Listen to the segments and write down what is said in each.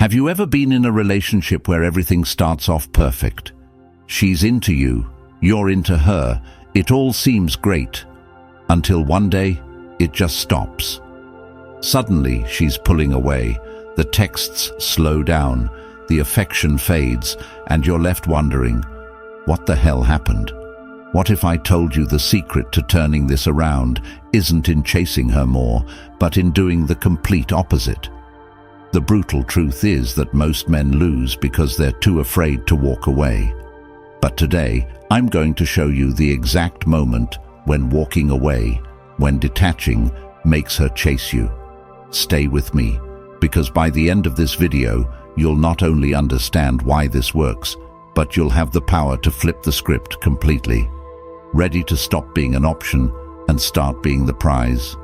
Have you ever been in a relationship where everything starts off perfect? She's into you, you're into her, it all seems great, until one day it just stops. Suddenly she's pulling away, the texts slow down, the affection fades, and you're left wondering, what the hell happened? What if I told you the secret to turning this around isn't in chasing her more, but in doing the complete opposite? The brutal truth is that most men lose because they're too afraid to walk away. But today, I'm going to show you the exact moment when walking away, when detaching, makes her chase you. Stay with me, because by the end of this video, you'll not only understand why this works, but you'll have the power to flip the script completely. Ready to stop being an option and start being the prize?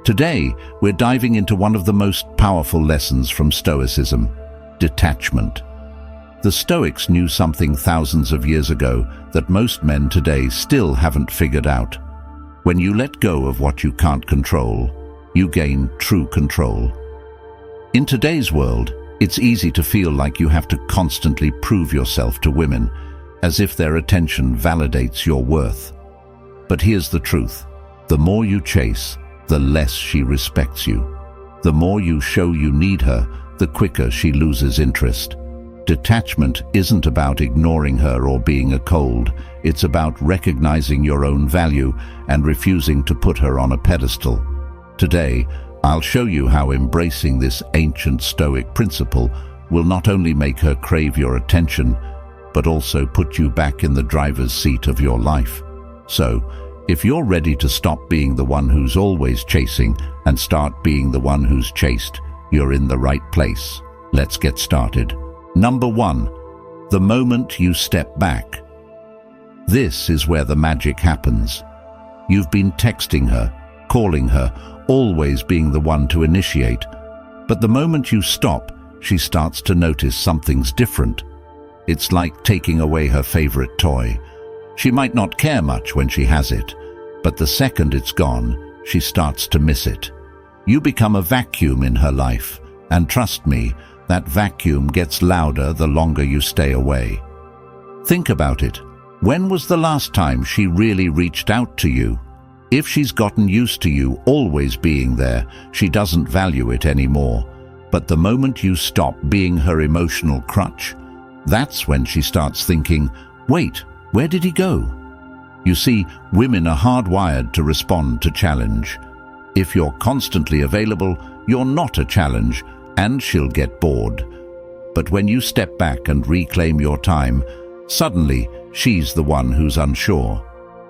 Today, we're diving into one of the most powerful lessons from Stoicism: detachment. The Stoics knew something thousands of years ago that most men today still haven't figured out. When you let go of what you can't control, you gain true control. In today's world, it's easy to feel like you have to constantly prove yourself to women, as if their attention validates your worth. But here's the truth: the more you chase, the less she respects you. The more you show you need her, the quicker she loses interest. Detachment isn't about ignoring her or being a cold. It's about recognizing your own value and refusing to put her on a pedestal. Today, I'll show you how embracing this ancient Stoic principle will not only make her crave your attention, but also put you back in the driver's seat of your life. So, if you're ready to stop being the one who's always chasing and start being the one who's chased, you're in the right place. Let's get started. Number 1. The moment you step back. This is where the magic happens. You've been texting her, calling her, always being the one to initiate. But the moment you stop, she starts to notice something's different. It's like taking away her favorite toy. She might not care much when she has it, but the second it's gone, she starts to miss it. You become a vacuum in her life, and trust me, that vacuum gets louder the longer you stay away. Think about it. When was the last time she really reached out to you? If she's gotten used to you always being there, she doesn't value it anymore. But the moment you stop being her emotional crutch, that's when she starts thinking, wait, where did he go? You see, women are hardwired to respond to challenge. If you're constantly available, you're not a challenge, and she'll get bored. But when you step back and reclaim your time, suddenly she's the one who's unsure.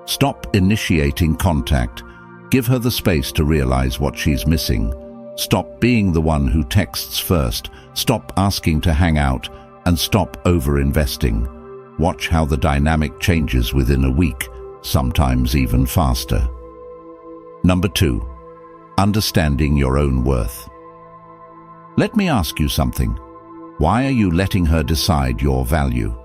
Stop initiating contact. Give her the space to realize what she's missing. Stop being the one who texts first. Stop asking to hang out, and stop over-investing. Watch how the dynamic changes within a week, sometimes even faster. Number 2. Understanding your own worth. Let me ask you something. Why are you letting her decide your value?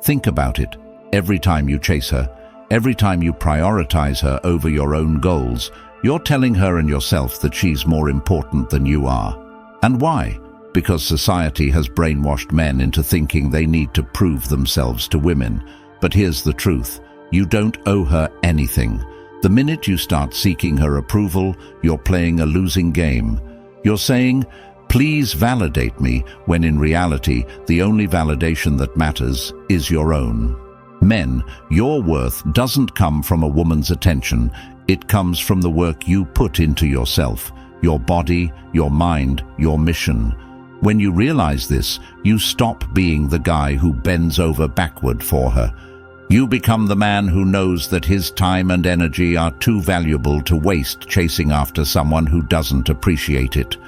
Think about it. Every time you chase her, every time you prioritize her over your own goals, you're telling her and yourself that she's more important than you are. And why? Because society has brainwashed men into thinking they need to prove themselves to women. But here's the truth. You don't owe her anything. The minute you start seeking her approval, you're playing a losing game. You're saying, please validate me, when in reality, the only validation that matters is your own. Men, your worth doesn't come from a woman's attention. It comes from the work you put into yourself, your body, your mind, your mission. When you realize this, you stop being the guy who bends over backward for her. You become the man who knows that his time and energy are too valuable to waste chasing after someone who doesn't appreciate it.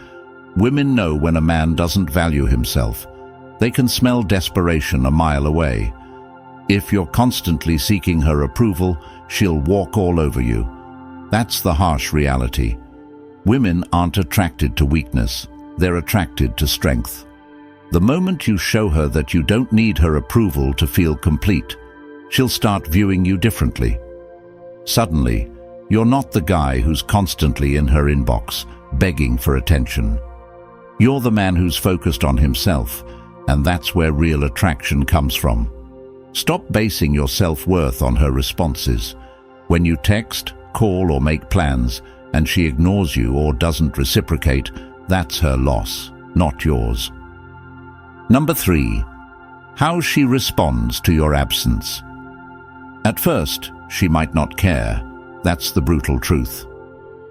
Women know when a man doesn't value himself. They can smell desperation a mile away. If you're constantly seeking her approval, she'll walk all over you. That's the harsh reality. Women aren't attracted to weakness. They're attracted to strength. The moment you show her that you don't need her approval to feel complete, she'll start viewing you differently. Suddenly, you're not the guy who's constantly in her inbox, begging for attention. You're the man who's focused on himself, and that's where real attraction comes from. Stop basing your self-worth on her responses. When you text, call, or make plans, and she ignores you or doesn't reciprocate, that's her loss, not yours. Number 3. How she responds to your absence. At first, she might not care. That's the brutal truth.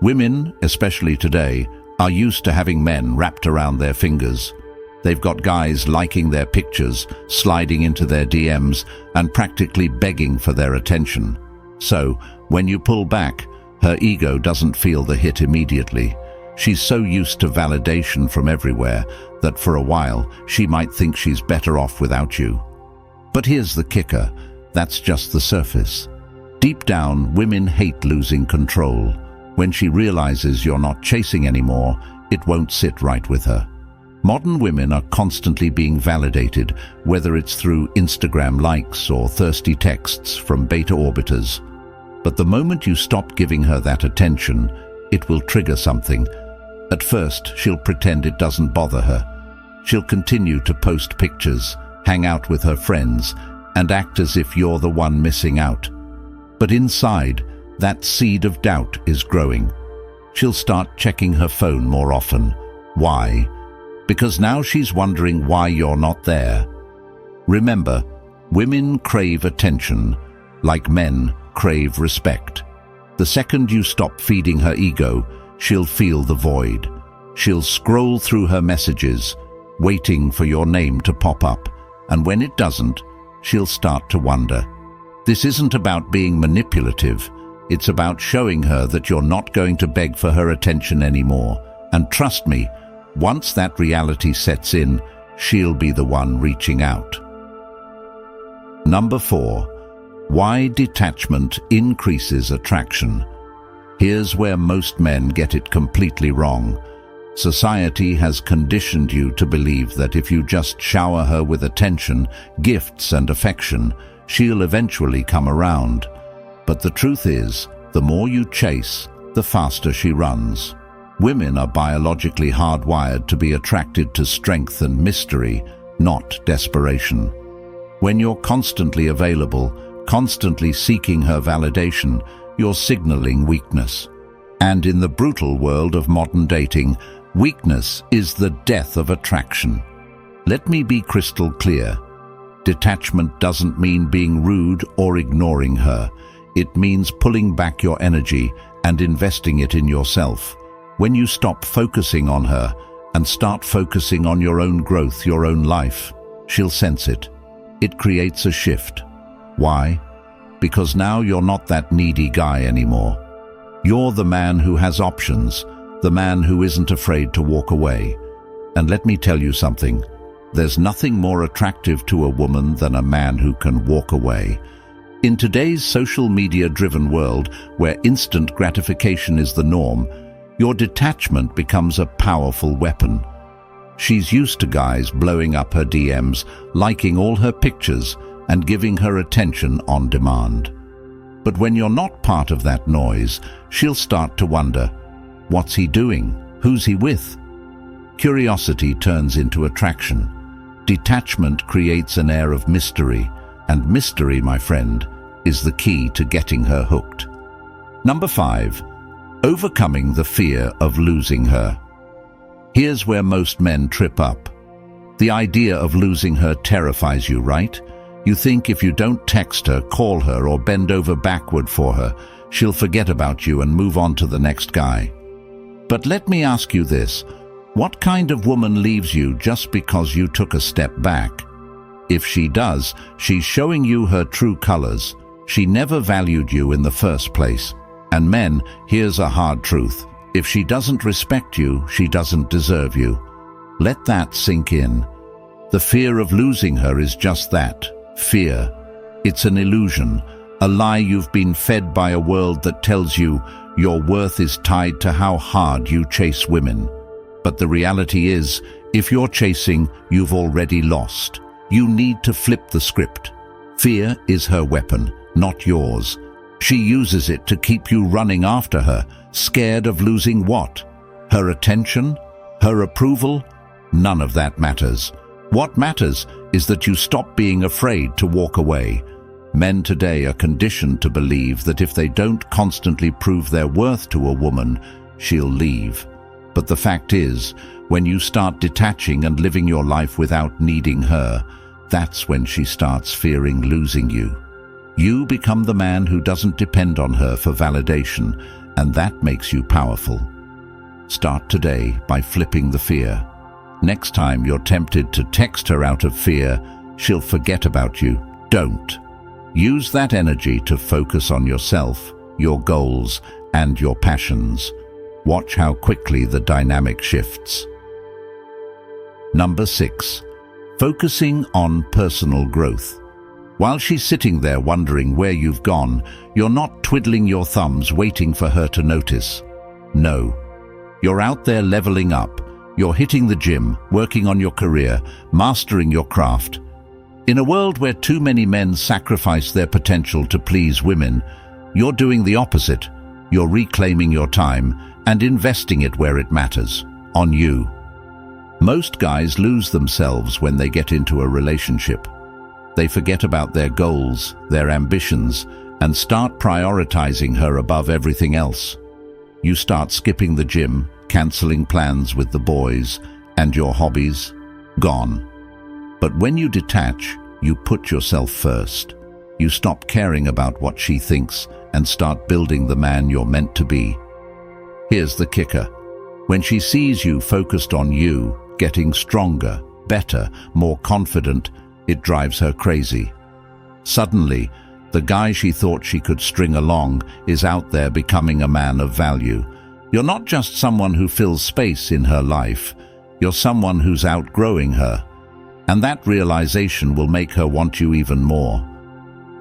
Women, especially today, are used to having men wrapped around their fingers. They've got guys liking their pictures, sliding into their DMs, and practically begging for their attention. So, when you pull back, her ego doesn't feel the hit immediately. She's so used to validation from everywhere that for a while she might think she's better off without you. But here's the kicker, that's just the surface. Deep down, women hate losing control. When she realizes you're not chasing anymore, it won't sit right with her. Modern women are constantly being validated, whether it's through Instagram likes or thirsty texts from beta orbiters. But the moment you stop giving her that attention, it will trigger something. At first, she'll pretend it doesn't bother her. She'll continue to post pictures, hang out with her friends, and act as if you're the one missing out. But inside, that seed of doubt is growing. She'll start checking her phone more often. Why? Because now she's wondering why you're not there. Remember, women crave attention, like men crave respect. The second you stop feeding her ego, she'll feel the void. She'll scroll through her messages, waiting for your name to pop up, and when it doesn't, she'll start to wonder. This isn't about being manipulative. It's about showing her that you're not going to beg for her attention anymore. And trust me, once that reality sets in, she'll be the one reaching out. Number 4. Why detachment increases attraction. Here's where most men get it completely wrong. Society has conditioned you to believe that if you just shower her with attention, gifts, and affection, she'll eventually come around. But the truth is, the more you chase, the faster she runs. Women are biologically hardwired to be attracted to strength and mystery, not desperation. When you're constantly available, constantly seeking her validation, you're signaling weakness. And in the brutal world of modern dating, weakness is the death of attraction. Let me be crystal clear. Detachment doesn't mean being rude or ignoring her. It means pulling back your energy and investing it in yourself. When you stop focusing on her and start focusing on your own growth, your own life, she'll sense it. It creates a shift. Why? Because now you're not that needy guy anymore. You're the man who has options, the man who isn't afraid to walk away. And let me tell you something, there's nothing more attractive to a woman than a man who can walk away. In today's social media-driven world, where instant gratification is the norm, your detachment becomes a powerful weapon. She's used to guys blowing up her DMs, liking all her pictures, and giving her attention on demand. But when you're not part of that noise, she'll start to wonder, what's he doing? Who's he with? Curiosity turns into attraction. Detachment creates an air of mystery, and mystery, my friend, is the key to getting her hooked. Number 5. Overcoming the fear of losing her. Here's where most men trip up. The idea of losing her terrifies you, right? You think if you don't text her, call her, or bend over backward for her, she'll forget about you and move on to the next guy. But let me ask you this. What kind of woman leaves you just because you took a step back? If she does, she's showing you her true colors. She never valued you in the first place. And men, here's a hard truth. If she doesn't respect you, she doesn't deserve you. Let that sink in. The fear of losing her is just that, fear. It's an illusion, a lie you've been fed by a world that tells you your worth is tied to how hard you chase women. But the reality is, if you're chasing, you've already lost. You need to flip the script. Fear is her weapon, not yours. She uses it to keep you running after her, scared of losing what? Her attention? Her approval? None of that matters. What matters is that you stop being afraid to walk away. Men today are conditioned to believe that if they don't constantly prove their worth to a woman, she'll leave. But the fact is, when you start detaching and living your life without needing her, that's when she starts fearing losing you. You become the man who doesn't depend on her for validation, and that makes you powerful. Start today by flipping the fear. Next time you're tempted to text her out of fear, she'll forget about you. Don't. Use that energy to focus on yourself, your goals, and your passions. Watch how quickly the dynamic shifts. Number 6. Focusing on personal growth. While she's sitting there wondering where you've gone, you're not twiddling your thumbs waiting for her to notice. No. You're out there leveling up. You're hitting the gym, working on your career, mastering your craft. In a world where too many men sacrifice their potential to please women, you're doing the opposite. You're reclaiming your time and investing it where it matters, on you. Most guys lose themselves when they get into a relationship. They forget about their goals, their ambitions, and start prioritizing her above everything else. You start skipping the gym, canceling plans with the boys, and your hobbies, gone. But when you detach, you put yourself first. You stop caring about what she thinks and start building the man you're meant to be. Here's the kicker. When she sees you focused on you, getting stronger, better, more confident, it drives her crazy. Suddenly, the guy she thought she could string along is out there becoming a man of value. You're not just someone who fills space in her life. You're someone who's outgrowing her. And that realization will make her want you even more.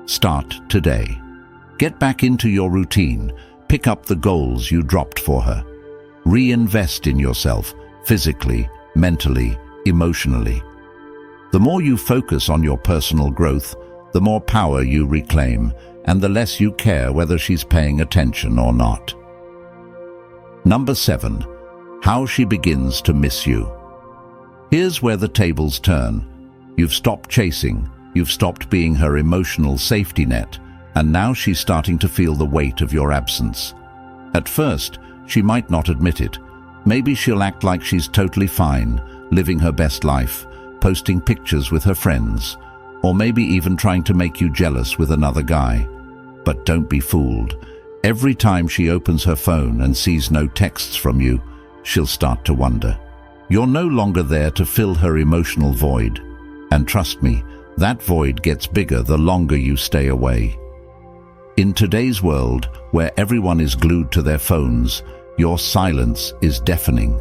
Start today. Get back into your routine. Pick up the goals you dropped for her. Reinvest in yourself, physically, mentally, emotionally. The more you focus on your personal growth, the more power you reclaim, and the less you care whether she's paying attention or not. Number 7. How she begins to miss you. Here's where the tables turn. You've stopped chasing, you've stopped being her emotional safety net, and now she's starting to feel the weight of your absence. At first, she might not admit it. Maybe she'll act like she's totally fine, living her best life, posting pictures with her friends, or maybe even trying to make you jealous with another guy. But don't be fooled. Every time she opens her phone and sees no texts from you, she'll start to wonder. You're no longer there to fill her emotional void. And trust me, that void gets bigger the longer you stay away. In today's world, where everyone is glued to their phones, your silence is deafening.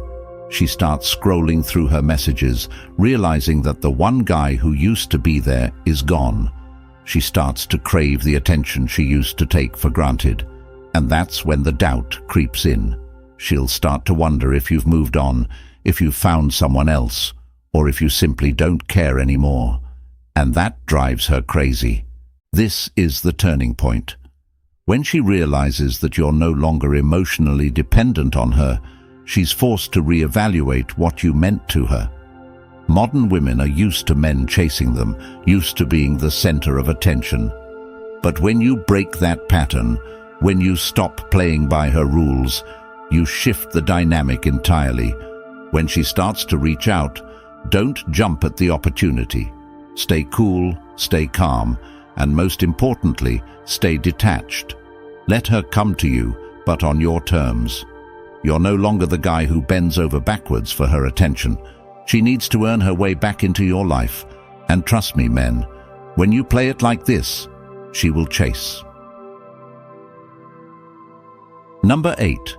She starts scrolling through her messages, realizing that the one guy who used to be there is gone. She starts to crave the attention she used to take for granted. And that's when the doubt creeps in. She'll start to wonder if you've moved on, if you've found someone else, or if you simply don't care anymore. And that drives her crazy. This is the turning point. When she realizes that you're no longer emotionally dependent on her, she's forced to reevaluate what you meant to her. Modern women are used to men chasing them, used to being the center of attention. But when you break that pattern, when you stop playing by her rules, you shift the dynamic entirely. When she starts to reach out, don't jump at the opportunity. Stay cool, stay calm, and most importantly, stay detached. Let her come to you, but on your terms. You're no longer the guy who bends over backwards for her attention. She needs to earn her way back into your life. And trust me, men, when you play it like this, she will chase. Number 8.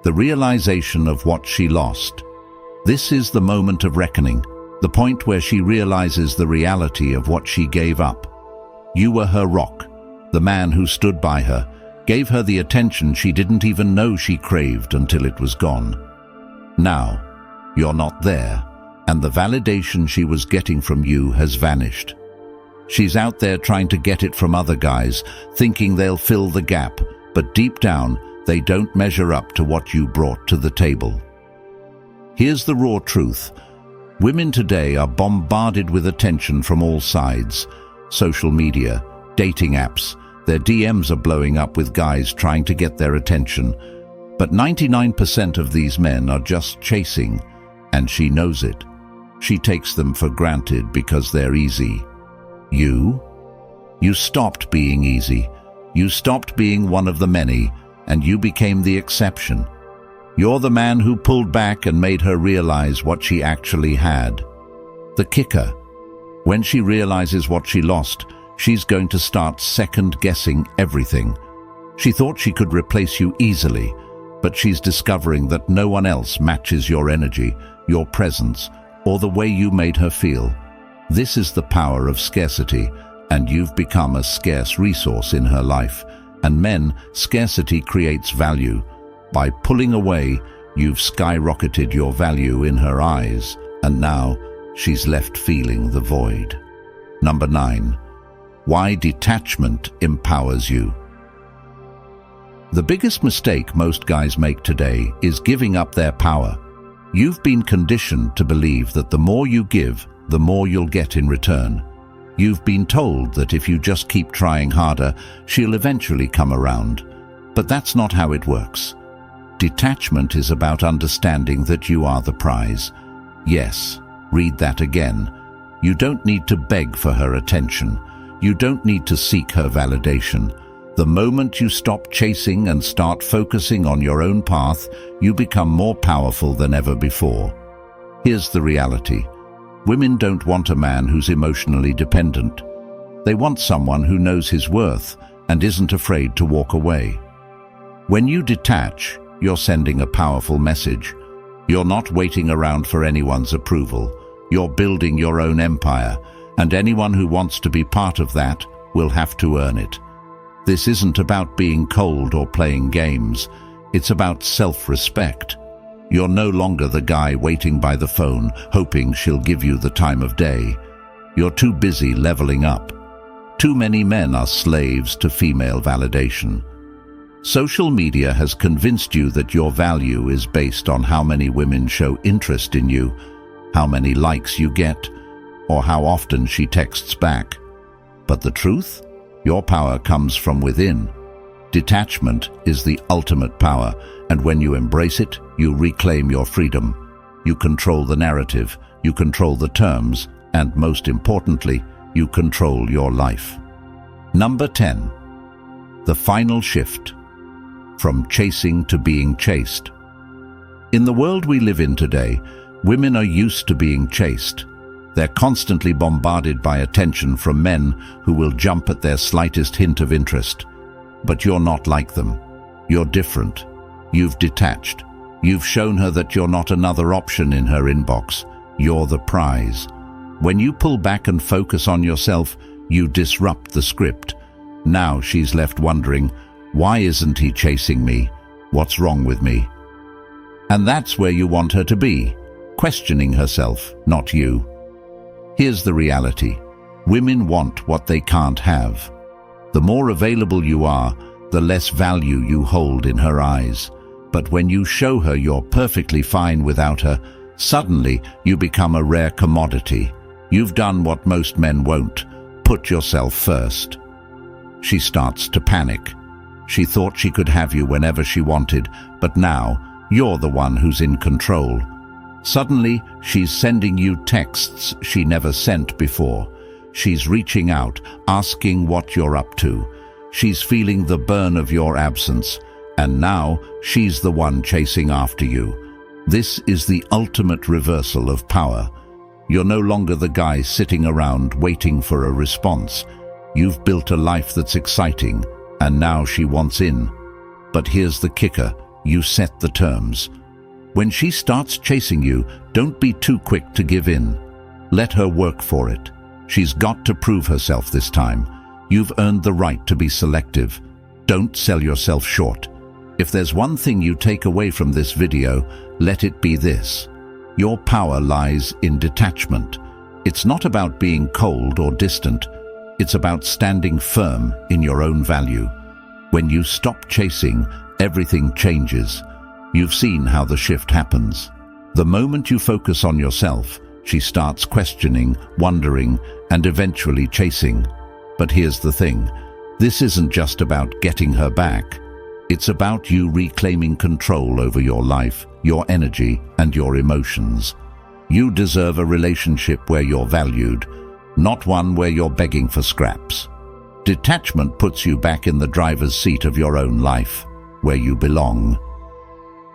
The realization of what she lost. This is the moment of reckoning, the point where she realizes the reality of what she gave up. You were her rock, the man who stood by her, gave her the attention she didn't even know she craved until it was gone. Now, you're not there, and the validation she was getting from you has vanished. She's out there trying to get it from other guys, thinking they'll fill the gap, but deep down, they don't measure up to what you brought to the table. Here's the raw truth. Women today are bombarded with attention from all sides. Social media, dating apps, their DMs are blowing up with guys trying to get their attention. But 99% of these men are just chasing, and she knows it. She takes them for granted because they're easy. You stopped being easy. You stopped being one of the many, and you became the exception. You're the man who pulled back and made her realize what she actually had. The kicker: when she realizes what she lost, she's going to start second-guessing everything. She thought she could replace you easily, but she's discovering that no one else matches your energy, your presence, or the way you made her feel. This is the power of scarcity, and you've become a scarce resource in her life. And men, scarcity creates value. By pulling away, you've skyrocketed your value in her eyes, and now she's left feeling the void. Number 9. Why detachment empowers you. The biggest mistake most guys make today is giving up their power. You've been conditioned to believe that the more you give, the more you'll get in return. You've been told that if you just keep trying harder, she'll eventually come around. But that's not how it works. Detachment is about understanding that you are the prize. Yes, read that again. You don't need to beg for her attention. You don't need to seek her validation. The moment you stop chasing and start focusing on your own path, you become more powerful than ever before. Here's the reality. Women don't want a man who's emotionally dependent. They want someone who knows his worth and isn't afraid to walk away. When you detach, you're sending a powerful message. You're not waiting around for anyone's approval. You're building your own empire, and anyone who wants to be part of that will have to earn it. This isn't about being cold or playing games. It's about self-respect. You're no longer the guy waiting by the phone, hoping she'll give you the time of day. You're too busy leveling up. Too many men are slaves to female validation. Social media has convinced you that your value is based on how many women show interest in you, how many likes you get, or how often she texts back. But the truth? Your power comes from within. Detachment is the ultimate power, and when you embrace it, you reclaim your freedom. You control the narrative, you control the terms, and most importantly, you control your life. Number 10. The final shift. From chasing to being chased. In the world we live in today, women are used to being chased. They're constantly bombarded by attention from men who will jump at their slightest hint of interest. But you're not like them. You're different. You've detached. You've shown her that you're not another option in her inbox. You're the prize. When you pull back and focus on yourself, you disrupt the script. Now she's left wondering, why isn't he chasing me? What's wrong with me? And that's where you want her to be, questioning herself, not you. Here's the reality. Women want what they can't have. The more available you are, the less value you hold in her eyes. But when you show her you're perfectly fine without her, suddenly you become a rare commodity. You've done what most men won't. Put yourself first. She starts to panic. She thought she could have you whenever she wanted, but now you're the one who's in control. Suddenly, she's sending you texts she never sent before. She's reaching out, asking what you're up to. She's feeling the burn of your absence, and now she's the one chasing after you. This is the ultimate reversal of power. You're no longer the guy sitting around waiting for a response. You've built a life that's exciting, and now she wants in. But here's the kicker, you set the terms. When she starts chasing you, don't be too quick to give in. Let her work for it. She's got to prove herself this time. You've earned the right to be selective. Don't sell yourself short. If there's one thing you take away from this video, let it be this. Your power lies in detachment. It's not about being cold or distant. It's about standing firm in your own value. When you stop chasing, everything changes. You've seen how the shift happens. The moment you focus on yourself, she starts questioning, wondering, and eventually chasing. But here's the thing, this isn't just about getting her back. It's about you reclaiming control over your life, your energy, and your emotions. You deserve a relationship where you're valued, not one where you're begging for scraps. Detachment puts you back in the driver's seat of your own life, where you belong.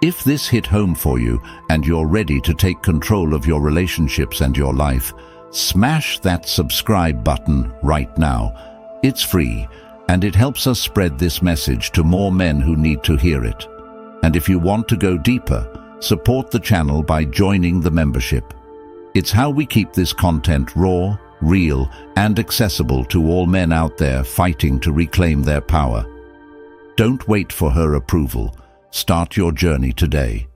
If this hit home for you and you're ready to take control of your relationships and your life, smash that subscribe button right now. It's free, and it helps us spread this message to more men who need to hear it. And if you want to go deeper, support the channel by joining the membership. It's how we keep this content raw, real, and accessible to all men out there fighting to reclaim their power. Don't wait for her approval. Start your journey today.